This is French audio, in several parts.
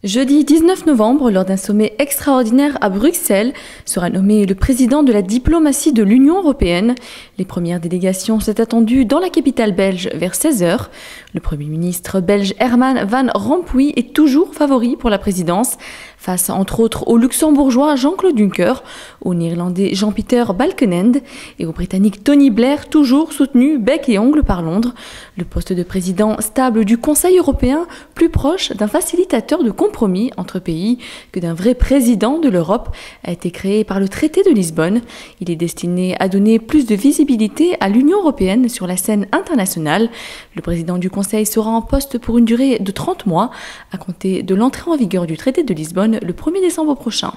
Jeudi 19 novembre, lors d'un sommet extraordinaire à Bruxelles, sera nommé le président de la diplomatie de l'Union européenne. Les premières délégations sont attendues dans la capitale belge vers 16h. Le Premier ministre belge Herman Van Rompuy est toujours favori pour la présidence, face entre autres au luxembourgeois Jean-Claude Juncker, au néerlandais Jean-Pieter Balkenende et au britannique Tony Blair, toujours soutenu bec et ongle par Londres. Le poste de président stable du Conseil européen, plus proche d'un facilitateur de compromis entre pays que d'un vrai président de l'Europe, a été créé par le traité de Lisbonne. Il est destiné à donner plus de visibilité à l'Union européenne sur la scène internationale. Le président du Conseil sera en poste pour une durée de 30 mois, à compter de l'entrée en vigueur du traité de Lisbonne le 1er décembre prochain.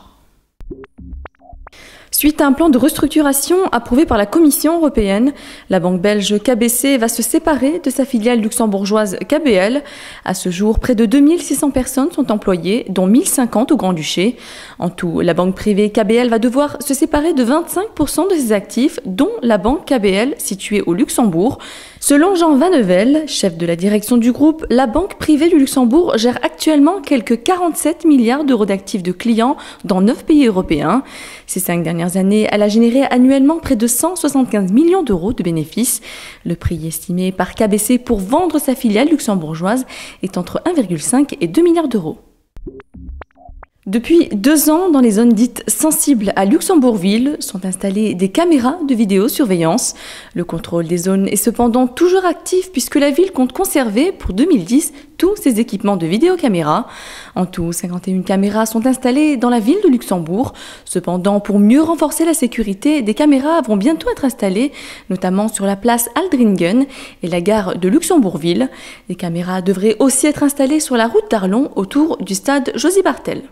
Suite à un plan de restructuration approuvé par la Commission européenne, la banque belge KBC va se séparer de sa filiale luxembourgeoise KBL. À ce jour, près de 2600 personnes sont employées, dont 1050 au Grand-Duché. En tout, la banque privée KBL va devoir se séparer de 25% de ses actifs, dont la banque KBL située au Luxembourg. Selon Jean Vannevel, chef de la direction du groupe, la banque privée du Luxembourg gère actuellement quelques 47 milliards d'euros d'actifs de clients dans 9 pays européens. Ces 5 dernières années, elle a généré annuellement près de 175 millions d'euros de bénéfices. Le prix estimé par KBC pour vendre sa filiale luxembourgeoise est entre 1,5 et 2 milliards d'euros. Depuis 2 ans, dans les zones dites sensibles à Luxembourgville, sont installées des caméras de vidéosurveillance. Le contrôle des zones est cependant toujours actif puisque la ville compte conserver pour 2010 tous ses équipements de vidéocaméras. En tout, 51 caméras sont installées dans la ville de Luxembourg. Cependant, pour mieux renforcer la sécurité, des caméras vont bientôt être installées, notamment sur la place Aldringen et la gare de Luxembourgville. Des caméras devraient aussi être installées sur la route d'Arlon autour du stade Josy Barthel.